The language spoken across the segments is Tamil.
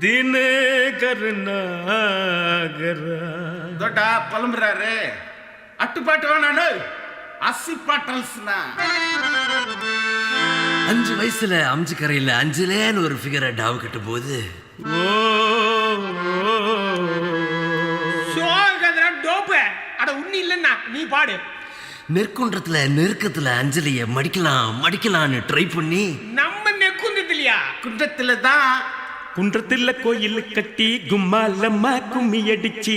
தினகர நாகரா தோட்டா புலம்புறாரு. அட்டுப்பாட்டு வேணாடு, அசி பாட்டல்ஸ்னா. 5 வயசுல அம்ஜி கரையில அஞ்சுலேன்னு ஒரு ஃபிகரை டாவு கட்டும் போது நீ பாடு. நெற்குன்றத்துல நெருக்கத்துல அஞ்சலிய மடிக்கலாம்னு ட்ரை பண்ணி நம்ம நெக்குந்ததுலையா குன்றத்துல தான் குன்றத்துல கோயில் கட்டி கும்மாலம்மா கும்மி அடிச்சு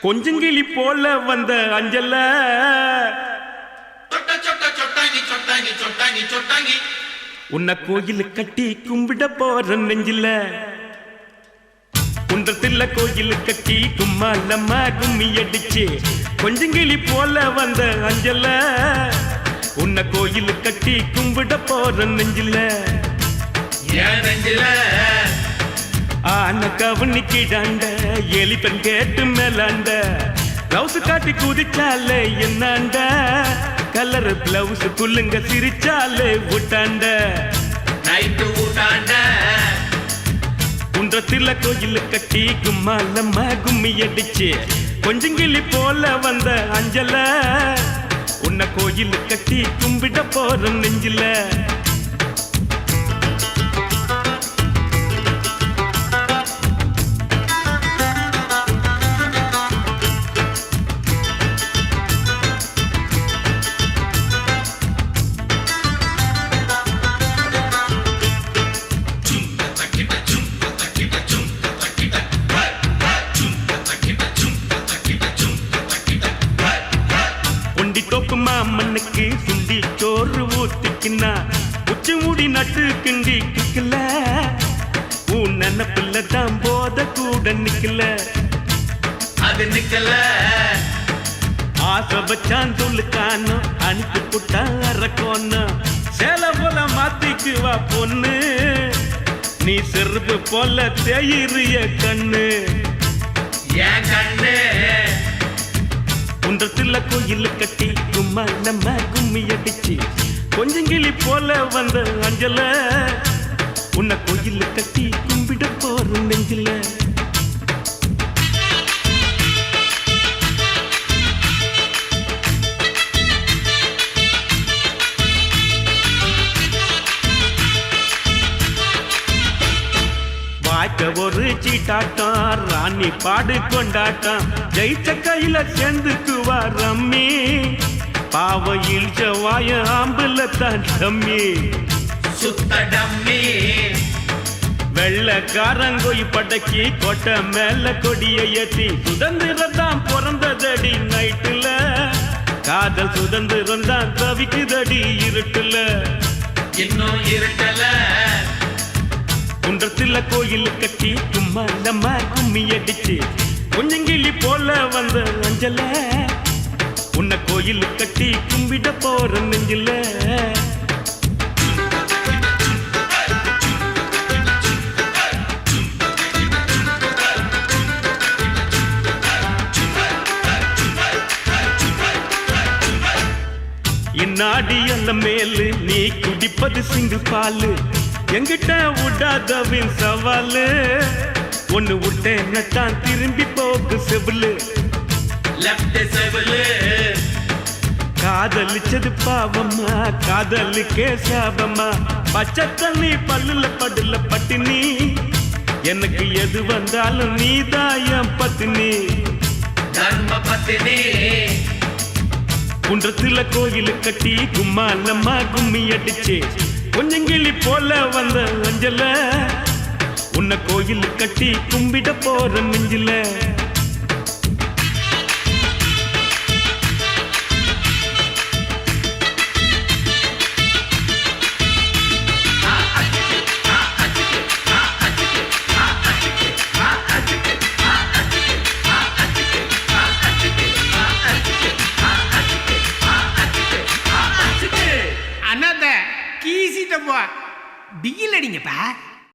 கொஞ்சங்கிளி போல வந்த அஞ்சல உன்னை கோயில் கட்டி கும்பிட போற நெஞ்சில. குன்றத்துல கோயில் கட்டி கும்மாலம்மா கும்மி அடிச்சு கொஞ்சங்கிளி போல வந்த அஞ்சல உன்னை கோயில் கட்டி கும்பிட போற நெஞ்சில. ஆன கவனிக்கிடாண்ட எலிப்பன் கேட்டு மேலாண்ட பிளவுஸ் காட்டி குதிச்சாலே என்னாண்ட கலர் பிளவுஸ் புல்லுங்க சிரிச்சாலே விட்டாண்ட நைட்டு ஊட்டாண்ட. குன்றத்துல கோயில் கட்டி கும்மாலம்மா கும்மி அடிச்சு கொஞ்சங்கிளி போல வந்த அஞ்சல உன்னை கோயில் கட்டி கும்பிட போற நெஞ்சில. மாமனுக்கு சுண்டி சோறு ஊத்திக்கினா உச்சி மூடி நட்டு கிண்டி கிக்கல உன் நினப்பில்ல தான் போத கூட நிக்கல அது நிக்கல. ஆசை வச்சான் துளுக்கானோ அனுப்பி புட்டா அரக்கோன்னு சேலை போல மாத்திக்குவா பொண்ணு நீ செருப்பு போல தேயிறிய கண்ணு ஏன் கண்ணு. குன்றத்துல கோயில் கட்டி கும்மாலம்மா கும்மி அடிச்சு கொஞ்சங்கிளி போல வந்த அஞ்சல உன்னை கோயில் கட்டி கும்பிட போற நெஞ்சில. வாய்க்க ஒரு சீட்டாட்டம் ராணி பாடு கொண்டாட்டம் ஜெயிச்ச கையில சேர்ந்துக்குவா ரம்மி பாவ இழ்ச்ச வாய ஆம்புல தான் டம்மி சுத்த டம்மி. வெள்ளக்காரங்கோய் படக்கி கொட்டை மேல கொடிய ஏத்தி சுதந்திரம் தான் பிறந்ததடி நைட்டுல காதல் சுதந்திரம் தான் தவிக்குதடி இருட்டுல இன்னும் இருட்டல. குன்றத்துல கோயில் கட்டி கும்மாலம்மா கும்மி அடிச்சு கொஞ்சங்கிளி போல வந்த அஞ்சல உன்னை கோயில் கட்டி கும்பிட போற நெஞ்சில. இந்நாடி அல்ல மேலு நீ குடிப்பது சிங்கு பாலு எங்கிட்ட விடாதவின் சவாலு ஒன்னு விட்டேன்னு தான் திரும்பி போக்கு செவிலு லெஃப்ட் செவிலு. காதலிச்சது பாவம்மா காதலுக்கே சாபம்மா பச்சை தண்ணி பல்லுல படுல பட்டினி எனக்கு எது வந்தாலும் நீதாயம் பத்தினி தர்ம பத்தினி. குன்றத்துல கோயில் கட்டி கும்மாலம்மா கும்மி அடிச்சு கொஞ்சங்கிளி போல வந்த அஞ்சல உன்னை கோயில் கட்டி கும்பிட போற நெஞ்சில.